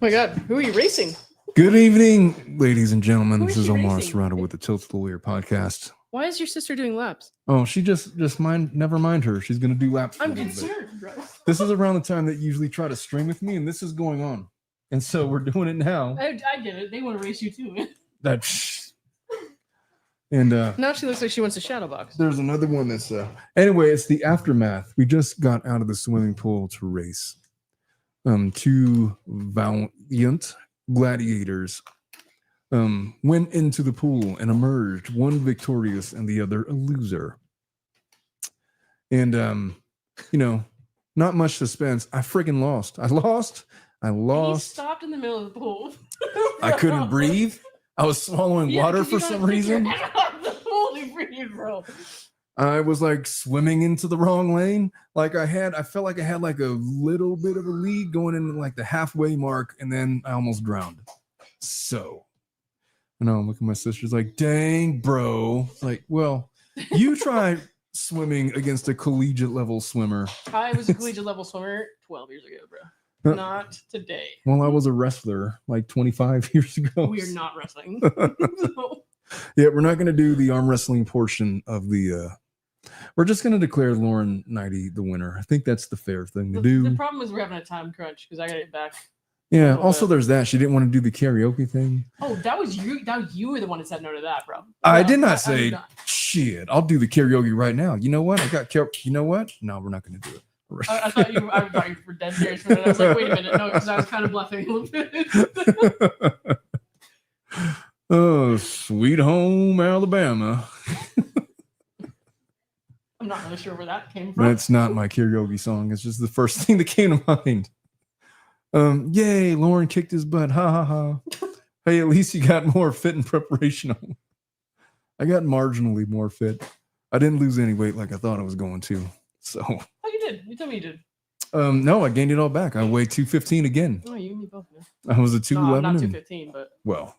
my God, who are you racing? Good evening, ladies and gentlemen. Who This is is she Omar racing? Serrato with the Tilted Lawyer podcast. Why is your sister doing laps? Oh, she just never mind her. She's gonna do laps. I'm for a little bit. concerned, bro. This is around the time that you usually try to stream with me, and this is going on, and so we're doing it now. I get it. They want to race you too, man. And Now she looks like she wants a shadow box. there's another one that's anyway. It's the aftermath. We just got out of the swimming pool to race. Two valient gladiators went into the pool and emerged, one victorious and the other a loser. And not much suspense. I freaking lost. I lost. He stopped in the middle of the pool. I couldn't breathe. I was swallowing water for some reason. Holy breathe, bro. I was like swimming into the wrong lane. I felt like I had like a little bit of a lead going into like the halfway mark, and then I almost drowned. So, look at my sister's like, dang, bro. Like, well, you try swimming against a collegiate level swimmer. I was a collegiate level swimmer 12 years ago, bro. Not today. Well, I was a wrestler like 25 years ago. We are not wrestling. Yeah, we're not going to do the arm wrestling portion of the. We're just going to declare Lauren Neideigh the winner. I think that's the fair thing to do. The problem is we're having a time crunch because I got to get back. Yeah. Also, there's that. She didn't want to do the karaoke thing. Oh, that was you. You were the one that said no to that, bro. I did not say shit. I'll do the karaoke right now. You know what? You know what? No, we're not going to do it. I thought you were dead serious for a minute. I was like, wait a minute, no, because I was kind of bluffing a little bit. Oh, sweet home Alabama. I'm not really sure where that came from. That's not my karaoke song. It's just the first thing that came to mind. Yay, Lauren kicked his butt. Ha ha ha. Hey, at least you got more fit in preparation. I got marginally more fit. I didn't lose any weight like I thought I was going to. So. Oh, you did. You told me you did. No, I gained it all back. I weighed 215 again. Oh, you and me both, man. I was a 211. No, not 215, but well.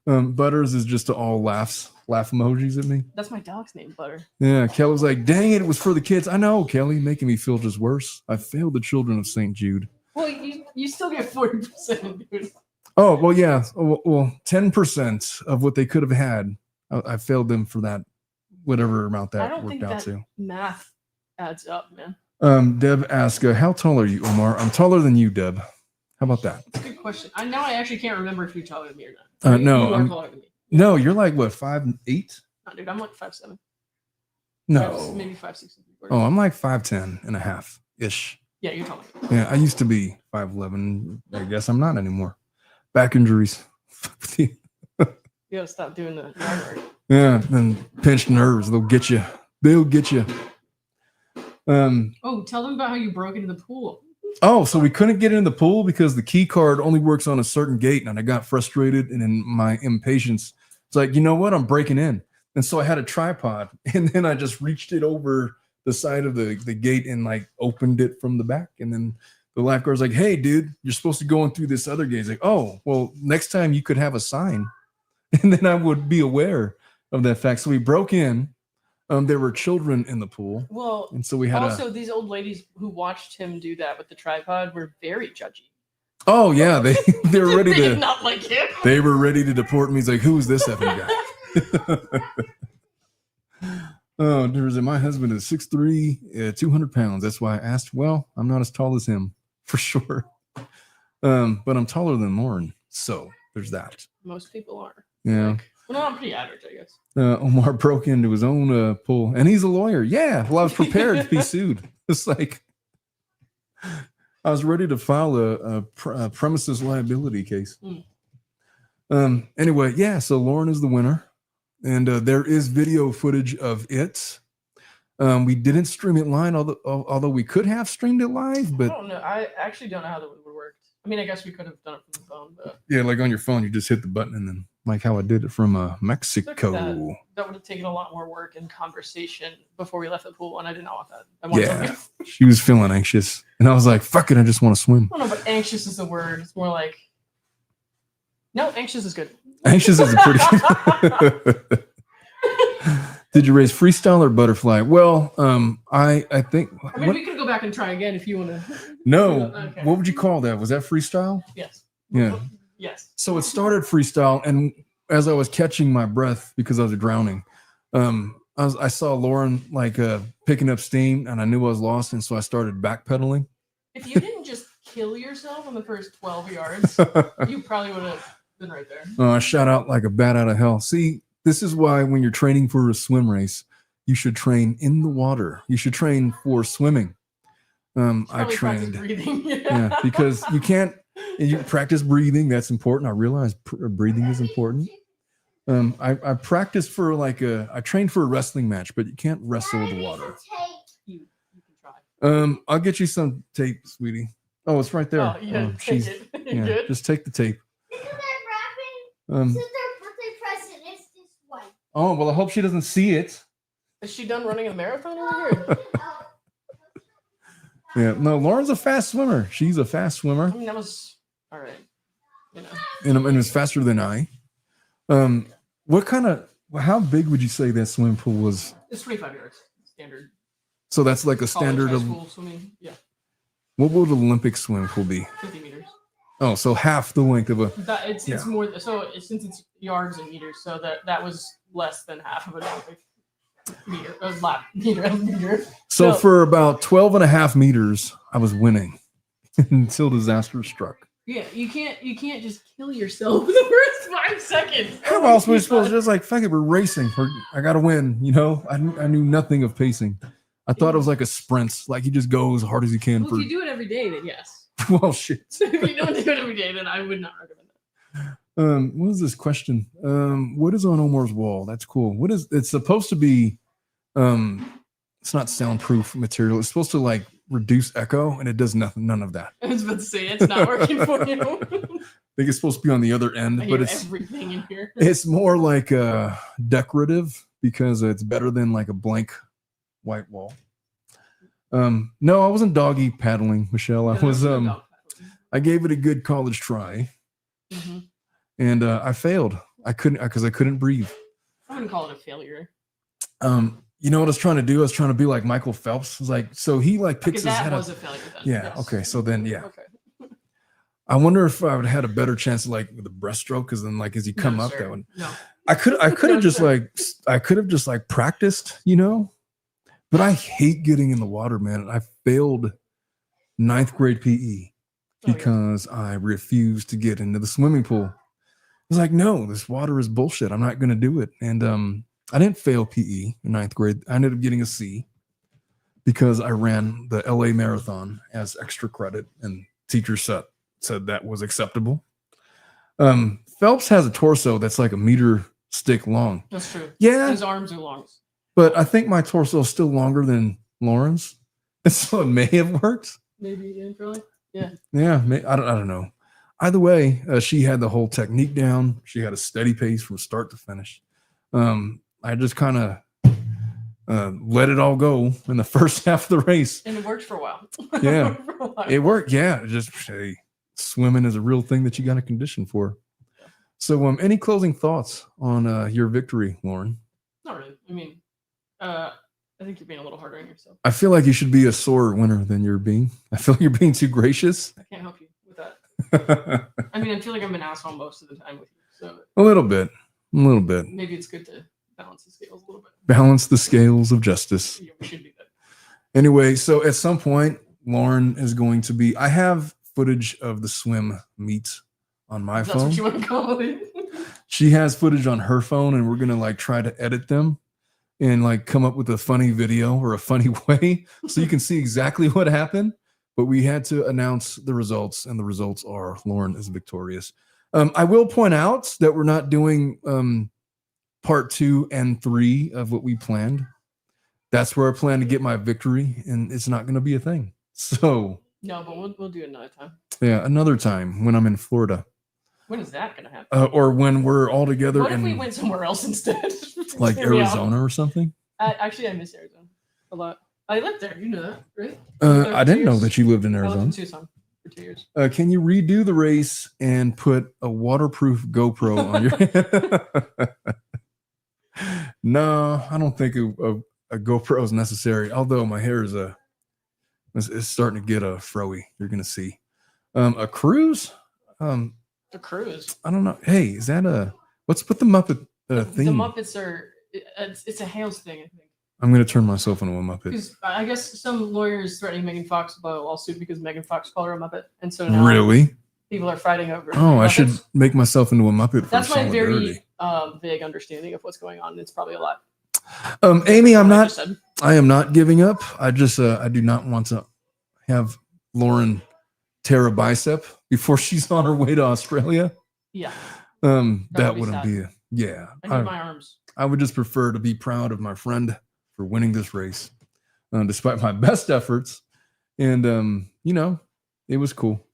Butters is just all laugh emojis at me. That's my dog's name, Butter. Yeah, Kelly was like, dang it was for the kids. I know, Kelly, making me feel just worse. I failed the children of St. Jude. Well, you still get 40%, dude. Oh, well, yeah. Well, 10% of what they could have had, I failed them for that, whatever amount that worked out to. Math adds up, man. Deb asked, how tall are you, Omar? I'm taller than you, Deb. How about that? That's a good question. I actually can't remember if you're taller than me or not. No, you are taller than me. No, you're like what, 5'8"? No, dude, I'm like 5'7". No, maybe 5'6". Oh, I'm like 5'10" and a half ish. Yeah, you're taller. Yeah, I used to be 5'11". I guess I'm not anymore. Back injuries. You gotta stop doing the yard work. Yeah, and pinched nerves. They'll get you. Oh, tell them about how you broke into the pool. Oh, so we couldn't get in the pool because the key card only works on a certain gate, and I got frustrated, and in my impatience, it's like, you know what? I'm breaking in. And so I had a tripod, and then I just reached it over the side of the gate and like opened it from the back. And then the lifeguard's like, hey, dude, you're supposed to go in through this other gate. He's like, oh, well, next time you could have a sign. And then I would be aware of that fact. So we broke in. There were children in the pool. Well, and so we had these old ladies who watched him do that with the tripod were very judgy. Oh yeah, they were ready to not like him. They were ready to deport me. He's like, who is this effing guy? Oh, my husband is 6'3", 200 pounds. That's why I asked. Well, I'm not as tall as him for sure, but I'm taller than Lauren. So there's that. Most people are. Yeah. Well, no, I'm pretty average, I guess. Omar broke into his own pool, and he's a lawyer. Yeah, well, I was prepared to be sued. It's like I was ready to file a premises liability case. Anyway, yeah, so Lauren is the winner, and there is video footage of it. We didn't stream it live, although we could have streamed it live. But I don't know. I actually don't know how that would work. I mean, I guess we could have done it from the phone, but yeah, like on your phone, you just hit the button and then. Like how I did it from Mexico. That would have taken a lot more work and conversation before we left the pool, and I did not want that. Yeah, she was feeling anxious, and I was like, "Fuck it, I just want to swim." I don't know, but anxious is the word. It's more like, no, anxious is good. Anxious is a pretty good. Did you race freestyle or butterfly? Well, I think. I mean, we could go back and try again if you want to. No. Okay. What would you call that? Was that freestyle? Yes. Yeah. Yes. So it started freestyle, and as I was catching my breath because I was drowning, I saw Lauren like picking up steam, and I knew I was lost, and so I started backpedaling. If you didn't just kill yourself on the first 12 yards, you probably would have been right there. I shot out like a bat out of hell. See, this is why when you're training for a swim race, you should train in the water. You should train for swimming. I trained, yeah, because you can't. You practice breathing. That's important. I realize breathing is important. I practiced for I trained for a wrestling match, but you can't wrestle with the water. You can try. I'll get you some tape, sweetie. Oh, it's right there. Oh, yeah, take it. Yeah, Good? just take the tape. Isn't that wrapping? Since their birthday present is this one. Oh, well, I hope she doesn't see it. Is she done running a marathon over here? Yeah, no, Lauren's a fast swimmer. She's a fast swimmer. I mean, that was all right. You know. And it's faster than I. How big would you say that swimming pool was? It's 25 yards standard. So that's like a College, standard high of school swimming. Yeah, what would an Olympic swimming pool be? 50 meters. Oh, so half the length of a. It's more. So since it's yards and meters, so that was less than half of an Olympic meter. So for about 12 and a half meters, I was winning until disaster struck. Yeah, you can't just kill yourself in the first 5 seconds. How else were we supposed to just like, fuck it, we're racing. I got to win, you know? I knew nothing of pacing. I thought it was like a sprint. Like he just goes as hard as he can. Well, if you do it every day, then yes. Well, shit. If you don't do it every day, then I would not recommend that. What is this question? What is on Omar's wall? That's cool. It's supposed to be, it's not soundproof material. It's supposed to like reduce echo, and it does nothing, none of that. I was about to say it's not working for you. I think it's supposed to be on the other end, but it's everything in here. It's more like decorative because it's better than like a blank white wall. No, I wasn't doggy paddling, Michelle. I was I gave it a good college try, and I failed. I couldn't breathe. I wouldn't call it a failure. You know what I was trying to do? I was trying to be like Michael Phelps. Like, so he like picks his head up. That was a failure then. Yeah. Yes. Okay. So then, yeah. Okay. I wonder if I would have had a better chance like with the breaststroke, because then like as you come up, that one. No. I could have just like practiced, you know. But I hate getting in the water, man. I failed 9th grade PE because I refused to get into the swimming pool. I was like, no, this water is bullshit. I'm not going to do it. And I didn't fail PE in 9th grade. I ended up getting a C because I ran the LA marathon as extra credit, and teacher said that was acceptable. Phelps has a torso that's like a meter stick long. That's true. Yeah. His arms are long. But I think my torso is still longer than Lauren's. And so it may have worked. Maybe, really? Yeah. Yeah. I don't know. Either way, she had the whole technique down. She had a steady pace from start to finish. I just kind of let it all go in the first half of the race. And it worked for a while. Yeah. It worked. Yeah. Swimming is a real thing that you got to condition for. So any closing thoughts on your victory, Lauren? Not really. I mean, I think you're being a little harder on yourself. I feel like you should be a sore winner than you're being. I feel like you're being too gracious. I can't help you with that. I mean, I feel like I'm an asshole most of the time with you. So A little bit. Maybe it's good to balance the scales a little bit. Balance the scales of justice. Yeah, we should do that. Anyway, so at some point, Lauren is going to be. I have footage of the swim meet on my phone. That's what you want to call it. She has footage on her phone, and we're gonna like try to edit them and like come up with a funny video or a funny way so you can see exactly what happened. But we had to announce the results, and the results are Lauren is victorious. I will point out that we're not doing part 2 and 3 of what we planned. That's where I plan to get my victory, and it's not going to be a thing. So no, but we'll do it another time. Yeah, another time when I'm in Florida. When is that going to happen? Or when we're all together. What if we went somewhere else instead? Like Arizona or something? Actually, I miss Arizona a lot. I lived there. You know that, right? I didn't know that you lived in I Arizona. lived in Tucson for 2 years. Can you redo the race and put a waterproof GoPro on your No, I don't think a GoPro is necessary. Although my hair is starting to get froey. You're gonna see. A cruise. The cruise. I don't know. Hey, is that what's with the Muppet The theme? Muppets are. It's a Hales thing, I think. I'm gonna turn myself into a Muppet. Because I guess some lawyers threatening Megan Fox about a lawsuit because Megan Fox called her a Muppet, and so now Really? people are fighting over. Oh, I Muppets. should make myself into a Muppet for That's my solidarity. very vague understanding of what's going on. It's probably a lot. Amy, I am not giving up. I just I do not want to have Lauren tear a bicep before she's on her way to Australia. Yeah. That wouldn't be yeah. I need my arms. I would just prefer to be proud of my friend for winning this race, despite my best efforts. And it was cool.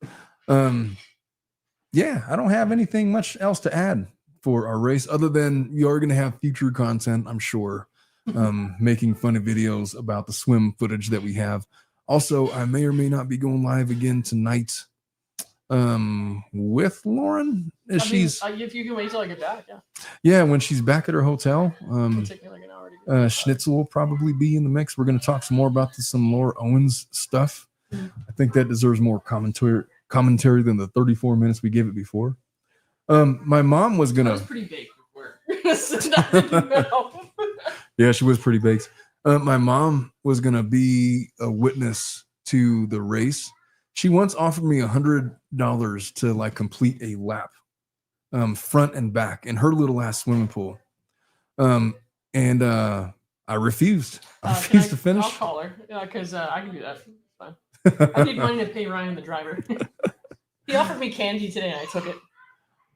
Yeah, I don't have anything much else to add for our race other than you are going to have future content, I'm sure, making funny videos about the swim footage that we have. Also, I may or may not be going live again tonight with Lauren. If you can wait till I get back, yeah. Yeah, when she's back at her hotel. It'll take me like an hour to get Schnitzel will probably be in the mix. We're going to talk some more about some Laura Owens stuff. I think that deserves more commentary than the 34 minutes we gave it before. My mom was gonna. I was pretty baked before. Yeah, she was pretty baked. My mom was gonna be a witness to the race. She once offered me $100 to like complete a lap, front and back in her little ass swimming pool. And I refused. I refused to finish. I'll call her because I can do that. It's fine. I need money to pay Ryan, the driver. He offered me candy today, and I took it.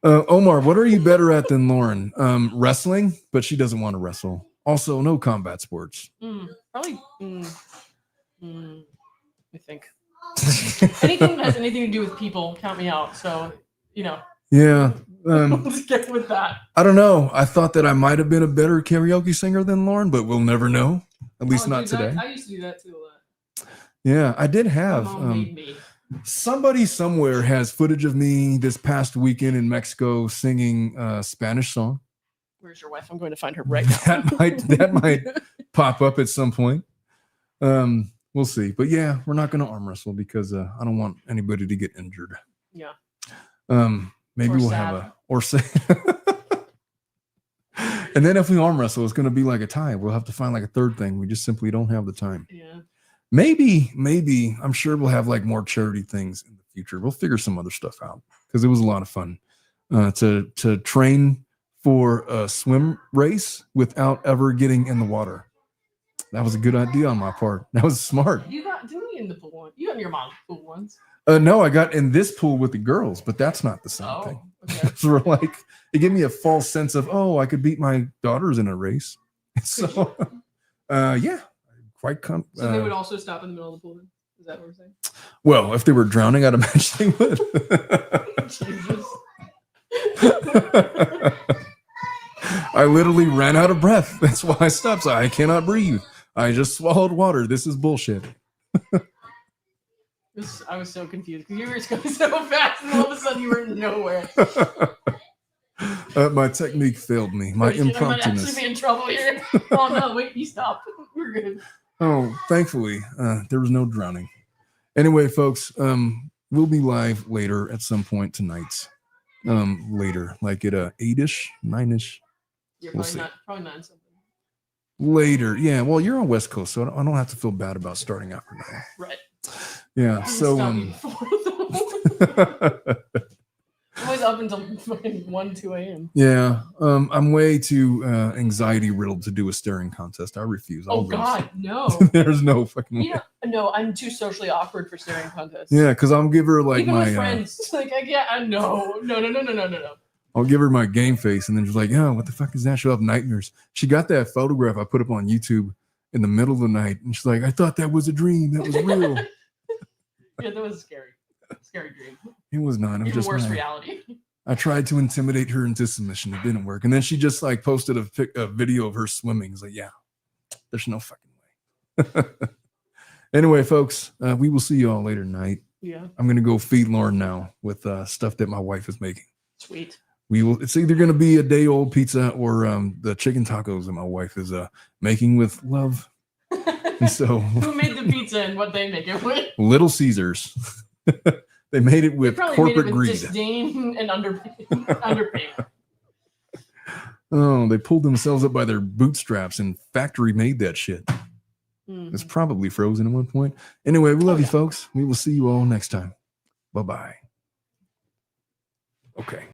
Omar, what are you better at than Lauren? Wrestling, but she doesn't want to wrestle. Also, no combat sports. Probably. I think anything that has anything to do with people, count me out. So Yeah. Let's get with that. I don't know. I thought that I might have been a better karaoke singer than Lauren, but we'll never know. At least not today. I used to do that too. Yeah, I did have. My mom made me. Somebody somewhere has footage of me this past weekend in Mexico singing a Spanish song. Where's your wife? I'm going to find her right now. that might pop up at some point. We'll see. But yeah, we're not going to arm wrestle because I don't want anybody to get injured. Yeah. Maybe we'll have and then if we arm wrestle, it's going to be like a tie. We'll have to find like a third thing. We just simply don't have the time. Yeah. Maybe I'm sure we'll have like more charity things in the future. We'll figure some other stuff out because it was a lot of fun to train for a swim race without ever getting in the water. That was a good idea on my part. That was smart. You got in the pool one. You got in your mom's pool once. No, I got in this pool with the girls, but that's not the same thing. Okay. So like it gave me a false sense of I could beat my daughters in a race. So yeah. So they would also stop in the middle of the pool then? Is that what we're saying? Well, if they were drowning, I'd imagine they would. Jesus. I literally ran out of breath. That's why I stopped. So I cannot breathe. I just swallowed water. This is bullshit. I was so confused because you were just going so fast and all of a sudden you were in nowhere. My technique failed me. My impromptuness. I might actually be in trouble here. Oh no, wait, you stopped. We're good. Oh, thankfully, there was no drowning. Anyway, folks, we'll be live later at some point tonight. Later, like at 8-ish, 9-ish. You're we'll probably 9 something. Later, yeah. Well, you're on West Coast, so I don't have to feel bad about starting after 9. Right. Yeah. So I'm always up until 1, 2 a.m. Yeah. I'm way too anxiety riddled to do a staring contest. I refuse. Oh God, no. There's no fucking way. No, I'm too socially awkward for staring contests. Yeah, because I'll give her like even my with friends. No. I'll give her my game face, and then she's like, "Oh, what the fuck is that?" She'll have nightmares. She got that photograph I put up on YouTube in the middle of the night, and she's like, "I thought that was a dream. That was real." Yeah, that was scary. Scary dream. It was not. It was even just worse reality. I tried to intimidate her into submission. It didn't work. And then she just like posted a video of her swimming. It's like, yeah, there's no fucking way. Anyway, folks, we will see you all later tonight. Yeah. I'm going to go feed Lauren now with stuff that my wife is making. Sweet. It's either going to be a day old pizza or the chicken tacos that my wife is making with love. And so, who made the pizza and what they make it with? Little Caesars. They made it with corporate greed. Disdain and underpayment. Oh, they pulled themselves up by their bootstraps and factory made that shit. It's probably frozen at one point. Anyway, we love you, folks. We will see you all next time. Bye-bye. Okay.